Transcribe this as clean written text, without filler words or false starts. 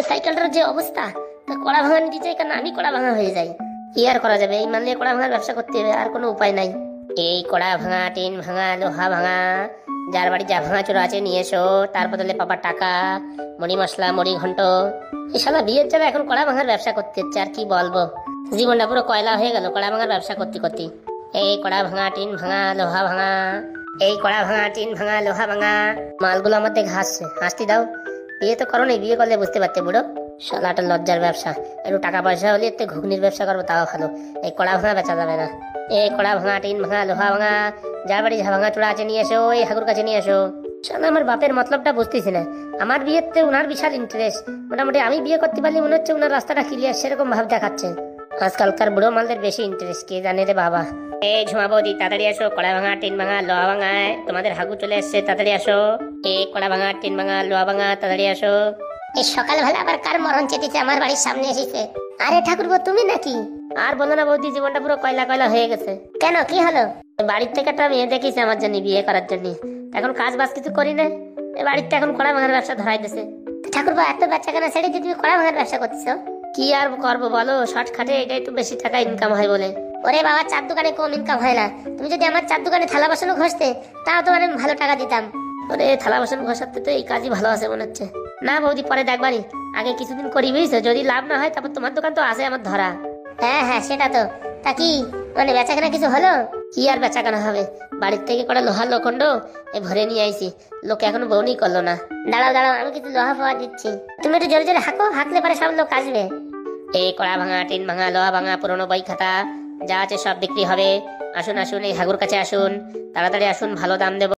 সাইকেলটার যে অবস্থা, তা কড়া ভাঙা নিতে চাই কেন আমি কড়া ভাঙা হয়ে যাই। কি আর করা যাবে, এই মাল নিয়ে কড়া ভাঙার ব্যবসা করতে হবে, আর কোনো উপায় নাই। এই কড়া ভাঙা, টিন ভাঙা, লোহা ভাঙা, যার বাড়ি যা ভাঙা চোরা আছে নিয়ে এসো, তার বদলে পাবার টাকা, মুড়ি মশলা, মুড়ি ঘন্ট। এই শালা বিয়ের যারা এখন কড়া ভাঙার ব্যবসা করতে হচ্ছে, আর কি বলবো। জীবনটা পুরো কয়লা হয়ে গেল কড়া ভাঙার ব্যবসা করতে করতে। এই কড়া ভাঙা, টিন ভাঙা, লোহা ভাঙা, এই কড়া ভাঙা, টিন ভাঙা, লোহা ভাঙা, মালগুলো আমার দেখে হাসছে। হাসতে দাও, বিয়ে তো করো নি, বিয়ে করলে বুঝতে পারতে বুড়ো। শালাটা লজ্জার ব্যবসা। একটু টাকা পয়সা হলে একটু ঘুগনির ব্যবসা করবো, তাও ভালো। এই কড়া ভাঙা বেচা যাবে না। এই কড়া ভাঙা, টিন ভাঙা, লোহা ভাঙা, যার বাড়ি যা ভাঙা চূড়া আছে নিয়ে এসো, ওই ঠাকুর কাছে নিয়ে এসো। শালা আমার বাপের মতলবটা বুঝতেছি না। আমার বিয়েতে উনার বিশাল ইন্টারেস্ট, মোটামুটি আমি বিয়ে করতে পারলে মনে হচ্ছে উনার রাস্তাটা ক্লিয়ার, সেরকম ভাব দেখাচ্ছে। আজকালকার বুড়ো মালদের বেশি ইন্টারেস্ট, কে জানে রে বাবা। এই ঝুমা বৌদি, তাড়াতাড়ি আসো, কড়া ভাঙা, টিন ভাঙা, লোহা ভাঙায় তোমাদের হাগু চলে এসছে, তাড়াতাড়ি আসো। এই কড়া ভাঙা, টিন ভাঙা, লোহা ভাঙা, তাড়াতাড়ি আসো। এই সকালবেলা আবার কার মরণ চেতেছে আমার বাড়ির সামনে এসেছে? আরে ঠাকুরপো, তুমি নাকি? আর বলো না বৌদি, জীবনটা পুরো কয়লা কয়লা হয়ে গেছে। কেন, কি হলো? বাড়ির থেকে একটা মেয়ে দেখিছে আমার জন্য, বিয়ে করার জন্য। এখন কাজ বাজ কিছু করি না, বাড়িতে এখন কড়া ভাঙার ব্যবসা ধরাই দিছে। ঠাকুরপো, এত বাচ্চা কেন ছেড়ে যে তুমি কড়া ভাঙার ব্যবসা করছো? কি আর করবো বলো, শর্টকাটে এটাই তো বেশি টাকা ইনকাম হয় বলে। ওরে বাবা, চার দোকানে কম ইনকাম হয় না। তুমি যদি আমার চার দোকানে থালা বাসনও ঘষতে, তাও তোমার আমি ভালো টাকা দিতাম। ওরে থালা বাসন ঘষাতে তো এই কাজই ভালো আছে মনে হচ্ছে। না বৌদি, পরে দেখবানি, আগে কিছুদিন করি বুঝছো, যদি লাভ না হয় তারপর তোমার দোকান তো আছে আমার ধরা। হ্যাঁ হ্যাঁ, সেটা তো। তা কি মানে বেচাকেনা কিছু হলো? কি আর বেচাকেনা হবে, বাড়ির থেকে কটা লোহার লোখণ্ড ভরে নিয়ে আইছি, লোকে এখনো বউনি করলো না। দাঁড়াও দাঁড়াও, আমি কিছু লোহা ফোয়া দিচ্ছি, তুমি একটু জোরে জোরে হাঁকো, হাঁকলে পরে সব লোক আসবে। এই কড়া ভাঙা, টিন ভাঙা, লোহা ভাঙা, পুরোনো বই খাতা যা আছে সব বিক্রি হবে। আসুন আসুন, এই হাগুর কাছে আসুন, তাড়াতাড়ি আসুন, ভালো দাম দেব।